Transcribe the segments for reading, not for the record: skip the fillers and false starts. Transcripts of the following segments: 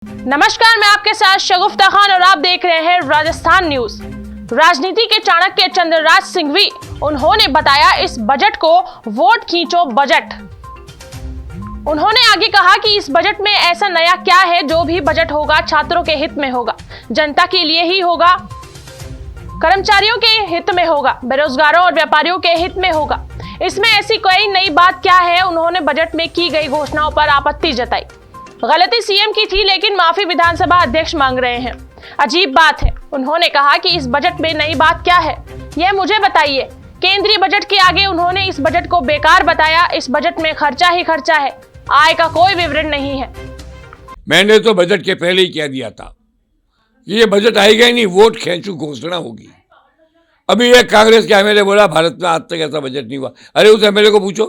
नमस्कार, मैं आपके साथ शगुफ्ता खान और आप देख रहे हैं राजस्थान न्यूज। राजनीति के चाणक्य चंद्रराज सिंघवी, उन्होंने बताया इस बजट को वोट खींचो बजट। उन्होंने आगे कहा कि इस बजट में ऐसा नया क्या है, जो भी बजट होगा छात्रों के हित में होगा, जनता के लिए ही होगा, कर्मचारियों के हित में होगा, बेरोजगारों और व्यापारियों के हित में होगा। इसमें ऐसी कोई नई बात क्या है? उन्होंने बजट में की गई घोषणाओं पर आपत्ति जताई। गलती सीएम की थी, लेकिन माफी विधानसभा अध्यक्ष मांग रहे हैं। अजीब बात है। उन्होंने कहा कि इस बजट में नई बात क्या है, यह मुझे बताइए। केंद्रीय बजट के आगे उन्होंने इस बजट को बेकार बताया। इस बजट में खर्चा ही खर्चा है, आय का कोई विवरण नहीं है। मैंने तो बजट के पहले ही कह दिया था कि ये बजट आएगा ही नहीं, वोट खींचू घोषणा होगी। अभी एक कांग्रेस के एमएलए बोला भारत में आज तक ऐसा बजट नहीं हुआ। अरे उस एमएलए को पूछो,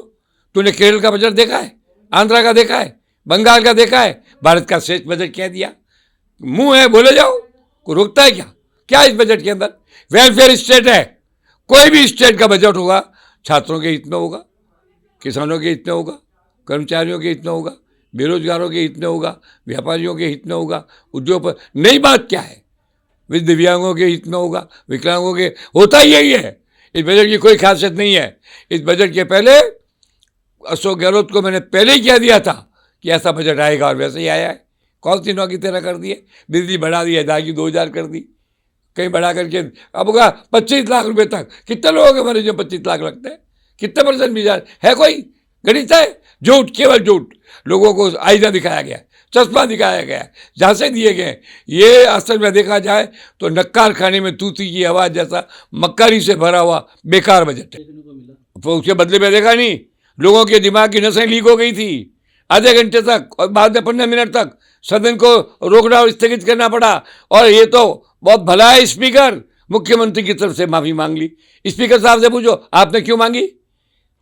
तूने केरल का बजट देखा है, आंध्रा का देखा है, बंगाल का देखा है? भारत का श्रेष्ठ बजट कह दिया। मुंह है, बोले जाओ, कोई रोकता है क्या? क्या इस बजट के अंदर वेलफेयर स्टेट है? कोई भी स्टेट का बजट होगा छात्रों के हित में होगा, किसानों के हित में होगा, कर्मचारियों के हित में होगा, बेरोजगारों के हित में होगा, व्यापारियों के हित में होगा, उद्योग पर। नई बात क्या है? दिव्यांगों के हित में होगा, विकलांगों के, होता ही यही है। इस बजट की कोई खासियत नहीं है। इस बजट के पहले अशोक गहलोत को मैंने पहले ही कह दिया था कि ऐसा बजट आएगा, और वैसे ही आया है। कौन सी नौकरी तेरह कर दिए, बिजली बढ़ा दी, अदायगी 2000 कर दी, कहीं बढ़ा करके अब होगा 25 लाख रुपए तक। कितने लोगों के मरीज में 25 लाख लगते हैं? कितने परसेंट मिजाज है? कोई गणित है? झूठ, केवल झूठ। लोगों को आईना दिखाया गया, चश्मा दिखाया गया, झांसे दिए गए। ये असल में देखा जाए तो नक्कार खाने में तूती की आवाज़ जैसा मक्कारी से भरा हुआ बेकार बजट है। तो उसके बदले में देखा नहीं, लोगों के दिमाग की नसें लीक हो गई थी। आधे घंटे तक और बाद में 15 मिनट तक सदन को रोकना और स्थगित करना पड़ा। और ये तो बहुत भला है, स्पीकर मुख्यमंत्री की तरफ से माफी मांग ली। स्पीकर साहब से पूछो, आपने क्यों मांगी?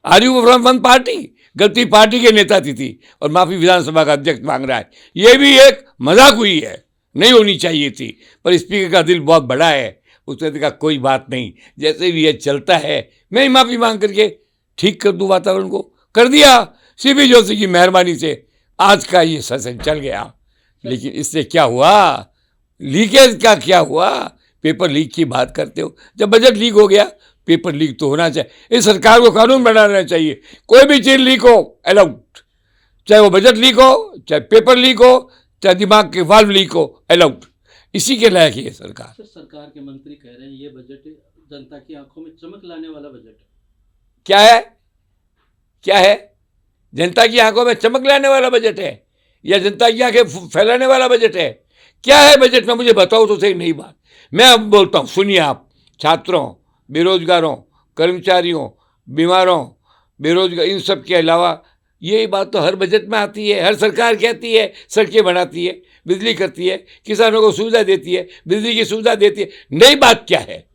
Are you from one party? गलती पार्टी के नेता की थी और माफी विधानसभा का अध्यक्ष मांग रहा है। ये भी एक मजाक हुई है, नहीं होनी चाहिए थी। पर स्पीकर का दिल बहुत बड़ा है, उसने कहा कोई बात नहीं, जैसे भी ये चलता है मैं ही माफी मांग करके ठीक कर दूं वातावरण को। कर दिया। सीपी जोशी की मेहरबानी से आज का ये सेशन चल गया। लेकिन इससे क्या हुआ? लीकेज का क्या हुआ? पेपर लीक की बात करते हो। जब बजट लीक हो गया, पेपर लीक तो होना चाहिए। इस सरकार को कानून बनाना चाहिए, कोई भी चीज लीक हो अलाउड, चाहे वो बजट लीक हो, चाहे पेपर लीक हो, चाहे दिमाग के वाल्व लीक हो, अलाउड। इसी के लायक है सरकार। सरकार के मंत्री कह रहे हैं ये बजट जनता की आंखों में चमक लाने वाला बजट है। क्या है? क्या है? जनता की आंखों में चमक लाने वाला बजट है या जनता की आंखें फैलाने वाला बजट है? क्या है बजट में? मुझे बताओ तो सही। नई बात मैं अब बोलता हूँ, सुनिए आप। छात्रों, बेरोजगारों, कर्मचारियों, बीमारों, बेरोजगार, इन सब के अलावा ये बात तो हर बजट में आती है। हर सरकार कहती है सड़कें बनाती है, बिजली करती है, किसानों को सुविधा देती है, बिजली की सुविधा देती है। नई बात क्या है?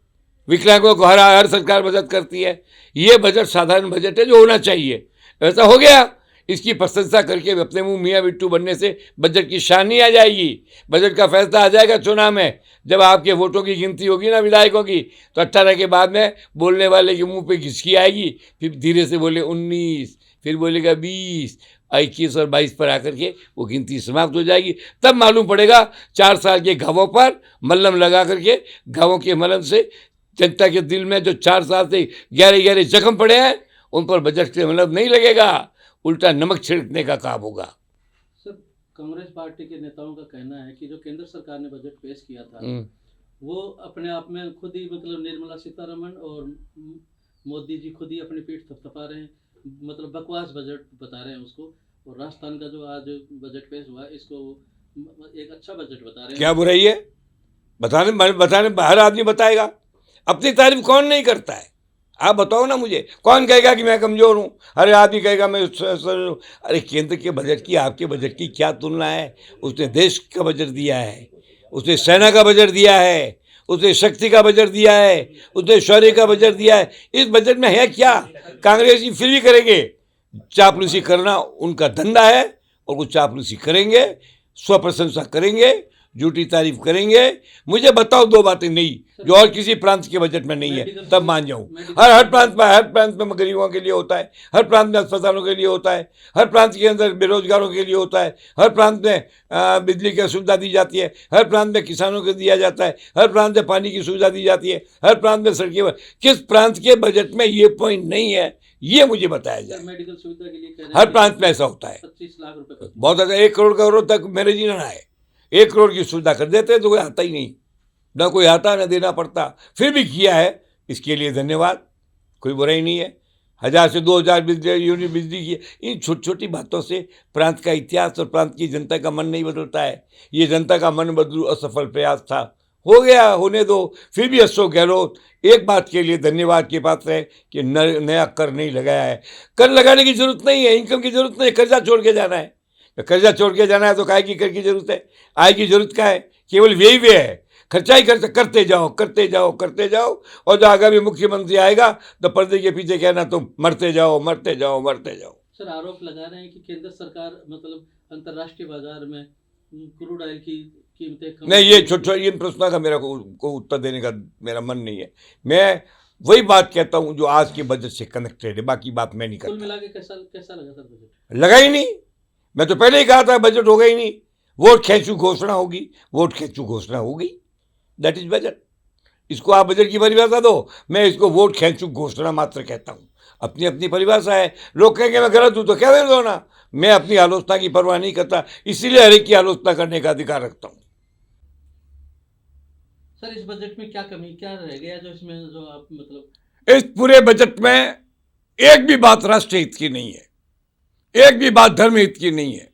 विकलांगों को हर सरकार मदद करती है। ये बजट साधारण बजट है जो होना चाहिए, ऐसा हो गया। इसकी प्रशंसा करके अपने मुंह मियाँ बिट्टू बनने से बजट की शान नहीं आ जाएगी। बजट का फैसला आ जाएगा चुनाव में, जब आपके वोटों की गिनती होगी ना विधायकों की, तो 18 के बाद में बोलने वाले के मुंह पे घिसकी आएगी, फिर धीरे से बोले 19, फिर बोलेगा 20, 21 और 22 पर आकर के वो गिनती समाप्त हो जाएगी। तब मालूम पड़ेगा 4 साल के घावों पर मल्लम लगा करके, घावों के मलम से जनता के दिल में जो 4 साल से गहरे गहरे जख्म पड़े हैं, उन पर बजट से मतलब नहीं लगेगा, उल्टा नमक छिड़कने का काम होगा। सर, कांग्रेस पार्टी के नेताओं का कहना है कि जो केंद्र सरकार ने बजट पेश किया था वो अपने आप में खुद ही मतलब निर्मला सीतारमण और मोदी जी खुद ही अपनी पीठ थपथपा रहे हैं, मतलब बकवास बजट बता रहे हैं उसको। और राजस्थान का जो आज बजट पेश हुआ इसको एक अच्छा बजट बता रहे हैं। क्या बुराई है? बताने हर आदमी बताएगा। अपनी तारीफ कौन नहीं करता है? आप बताओ ना मुझे, कौन कहेगा कि मैं कमज़ोर हूँ? हर आदमी कहेगा मैं अरे केंद्र के बजट की आपके बजट की क्या तुलना है? उसने देश का बजट दिया है, उसने सेना का बजट दिया है, उसने शक्ति का बजट दिया है, उसने शौर्य का बजट दिया है। इस बजट में है क्या? कांग्रेसी फिर भी करेंगे, चापलूसी करना उनका धंधा है और वो चापलूसी करेंगे, स्व प्रशंसा करेंगे, झूठी तारीफ करेंगे। मुझे बताओ दो बातें नई जो और किसी प्रांत के बजट में नहीं है, तब मान जाऊं। हर प्रांत में गरीबों के लिए होता है, हर प्रांत में अस्पतालों के लिए होता है, हर प्रांत के अंदर बेरोजगारों के लिए होता है, हर प्रांत में बिजली की सुविधा दी जाती है, हर प्रांत में किसानों को दिया जाता है, हर प्रांत में पानी की सुविधा दी जाती है, हर प्रांत में सड़कें। किस प्रांत के बजट में ये पॉइंट नहीं है, ये मुझे बताया जाए। मेडिकल सुविधा के लिए हर प्रांत में ऐसा होता है। 25 लाख रुपए बहुत अच्छा, 1 करोड़ करोड़ तक मेरे जी ना आए, 1 करोड़ की सुविधा कर देते तो कोई आता ही नहीं, ना कोई आता ना देना पड़ता, फिर भी किया है, इसके लिए धन्यवाद, कोई बुराई नहीं है। 1000 से 2000 यूनिट बिजली की, इन छोटी छोटी बातों से प्रांत का इतिहास और प्रांत की जनता का मन नहीं बदलता है। ये जनता का मन बदलू असफल प्रयास था, हो गया, होने दो। फिर भी अशोक गहलोत एक बात के लिए धन्यवाद के पात्र है कि नया कर नहीं लगाया है। कर लगाने की जरूरत नहीं है, इनकम की जरूरत नहीं है, कर्जा छोड़ के जाना है। कर्जा छोड़ के जाना है तो काय की कर की जरूरत है, आय की जरूरत का है, केवल व्यय व्यय है, खर्चा ही खर्चा करते जाओ करते जाओ करते जाओ। और जो आगामी मुख्यमंत्री आएगा तो पर्दे के पीछे कहना तुम मरते जाओ मरते जाओ मरते जाओ। सर आरोप लगा रहे हैं कि केंद्र सरकार मतलब अंतर्राष्ट्रीय बाजार में क्रूड ऑयल की कीमतें कम। नहीं, ये छोटे इन प्रश्नों का मेरा को उत्तर देने का मेरा मन नहीं है। मैं वही बात कहता हूँ जो आज के बजट से कनेक्टेड है, बाकी बात मैं नहीं कुल करता। मिला के कैसा लगा सर बजट? लगा ही नहीं, मैं तो पहले ही कहा था बजट होगा ही नहीं। वोट खींचू घोषणा होगी, वोट खींचू घोषणा होगी, दैट इज बजट। इसको आप बजट की परिभाषा दो, मैं इसको वोट खींचू घोषणा मात्र कहता हूँ। अपनी अपनी परिभाषा है, लोग कहेंगे मैं गलत हूँ तो कह दो ना, मैं अपनी आलोचना की परवाह नहीं करता, इसीलिए हर एक की आलोचना करने का अधिकार रखता हूँ। सर इस बजट में क्या कमी क्या रह गया जो इसमें जो आप मतलब इस पूरे बजट में एक भी बात राष्ट्र हित की नहीं है, एक भी बात धर्म हित की नहीं है,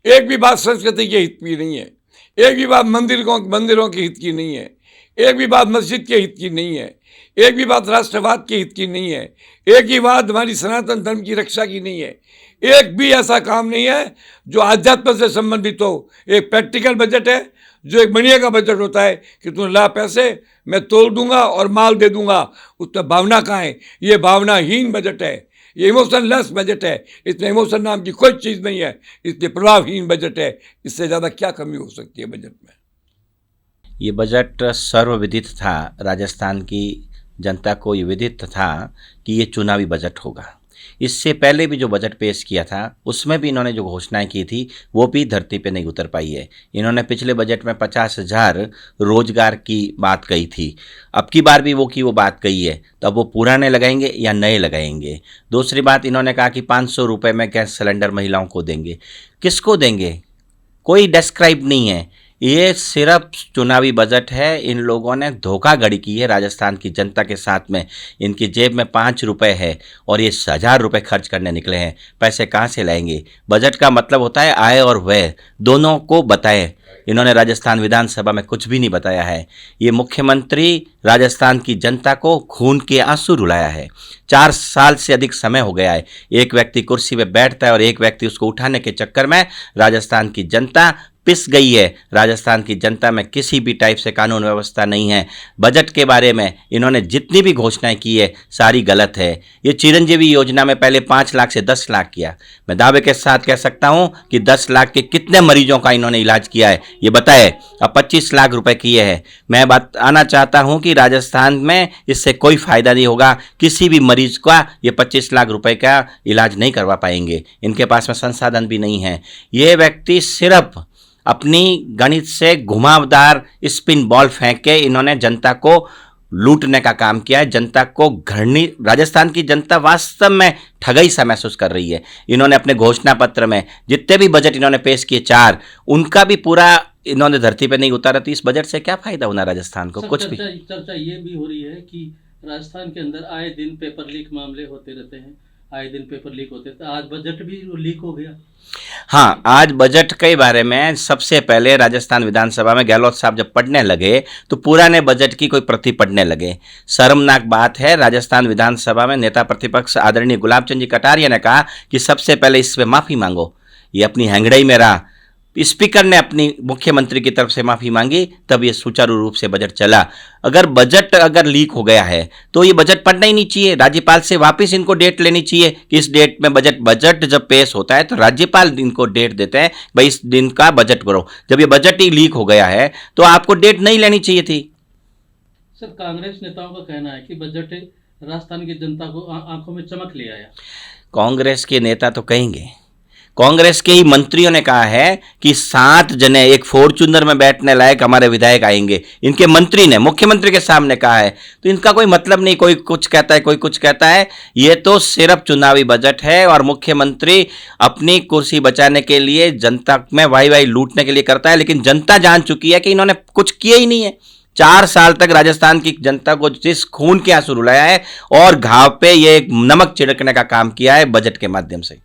एक भी बात संस्कृति के हित की नहीं है, एक भी बात मंदिरों के हित की नहीं है, एक भी बात मस्जिद के हित की नहीं है, एक भी बात राष्ट्रवाद के हित की नहीं है, एक ही बात हमारी सनातन धर्म की रक्षा की नहीं है। एक भी ऐसा काम नहीं है जो आध्यात्म से संबंधित हो। एक प्रैक्टिकल बजट है, जो एक मणिया का बजट होता है कि तू ला पैसे मैं तोल दूंगा और माल दे दूंगा, उसमें भावना कहाँ है? ये भावनाहीन बजट है, ये इमोशनलेस बजट है, इसमें इमोशन नाम की कोई चीज़ नहीं है, इसलिए प्रभावहीन बजट है। इससे ज़्यादा क्या कमी हो सकती है बजट में? ये बजट सर्वविदित था, राजस्थान की जनता को ये विदित था कि ये चुनावी बजट होगा। इससे पहले भी जो बजट पेश किया था उसमें भी इन्होंने जो घोषणाएं की थी वो भी धरती पे नहीं उतर पाई है। इन्होंने पिछले बजट में 50,000 रोजगार की बात कही थी, अब की बार भी वो बात कही है, तो अब वो पुराने लगाएंगे या नए लगाएंगे? दूसरी बात, इन्होंने कहा कि 500 रुपये में गैस सिलेंडर महिलाओं को देंगे। किसको देंगे? कोई डिस्क्राइब नहीं है। ये सिर्फ चुनावी बजट है। इन लोगों ने धोखाधड़ी की है राजस्थान की जनता के साथ में। इनकी जेब में 5 रुपये है और ये 1000 रुपये खर्च करने निकले हैं। पैसे कहाँ से लाएंगे? बजट का मतलब होता है आय और व्यय दोनों को बताएं। इन्होंने राजस्थान विधानसभा में कुछ भी नहीं बताया है। ये मुख्यमंत्री राजस्थान की जनता को खून के आंसू रुलाया है। 4 साल से अधिक समय हो गया है, एक व्यक्ति कुर्सी पे बैठता है और एक व्यक्ति उसको उठाने के चक्कर में राजस्थान की जनता पिस गई है। राजस्थान की जनता में किसी भी टाइप से कानून व्यवस्था नहीं है। बजट के बारे में इन्होंने जितनी भी घोषणाएं की है सारी गलत है। ये चिरंजीवी योजना में पहले 5 लाख से 10 लाख किया। मैं दावे के साथ कह सकता हूं कि 10 लाख के कितने मरीजों का इन्होंने इलाज किया है ये बताए। अब 25 लाख रुपए किए हैं। मैं बात आना चाहता हूं कि राजस्थान में इससे कोई फायदा नहीं होगा। किसी भी मरीज का ये 25 लाख रुपए का इलाज नहीं करवा पाएंगे। इनके पास में संसाधन भी नहीं है। ये व्यक्ति सिर्फ अपनी गणित से घुमावदार स्पिन बॉल फेंक के इन्होंने जनता को लूटने का काम किया है। जनता को घृणी, राजस्थान की जनता वास्तव में ठगाई सा महसूस कर रही है। इन्होंने अपने घोषणा पत्र में जितने भी बजट इन्होंने पेश किए 4, उनका भी पूरा इन्होंने धरती पे नहीं उतारा। तो इस बजट से क्या फायदा होना राजस्थान को? कुछ भी। चर्चा ये भी हो रही है कि राजस्थान के अंदर आए दिन पेपर लीक मामले होते रहते हैं, आए दिन पेपर लीक होते थे। आज बजट भी लीक हो गया। हाँ, आज बजट के बारे में सबसे पहले राजस्थान विधानसभा में गहलोत साहब जब पढ़ने लगे तो पुराने बजट की कोई प्रति पढ़ने लगे। शर्मनाक बात है। राजस्थान विधानसभा में नेता प्रतिपक्ष आदरणीय गुलाब चंद जी कटारिया ने कहा कि सबसे पहले इस पे माफ़ी मांगो। ये अपनी हैंगड़ई में रहा। स्पीकर ने अपनी मुख्यमंत्री की तरफ से माफी मांगी, तब ये सुचारू रूप से बजट चला। अगर बजट लीक हो गया है तो ये बजट पढ़ना ही नहीं चाहिए, राज्यपाल से वापस इनको डेट लेनी चाहिए कि इस डेट में बजट जब पेश होता है तो राज्यपाल इनको डेट देते हैं, भाई इस दिन का बजट करो। जब ये बजट ही लीक हो गया है तो आपको डेट नहीं लेनी चाहिए थी। सर, कांग्रेस नेताओं का कहना है कि बजट राजस्थान की जनता को आंखों में चमक ले आया। कांग्रेस के नेता तो कहेंगे, कांग्रेस के ही मंत्रियों ने कहा है कि 7 जने एक फॉर्च्यूनर में बैठने लायक हमारे विधायक आएंगे, इनके मंत्री ने मुख्यमंत्री के सामने कहा है। तो इनका कोई मतलब नहीं, कोई कुछ कहता है कोई कुछ कहता है, ये तो सिर्फ चुनावी बजट है और मुख्यमंत्री अपनी कुर्सी बचाने के लिए जनता में वाई लूटने के लिए करता है। लेकिन जनता जान चुकी है कि इन्होंने कुछ किया ही नहीं है। 4 साल तक राजस्थान की जनता को जिस खून के आंसू रुलाया है और घाव पे ये नमक छिड़कने का काम किया है बजट के माध्यम से।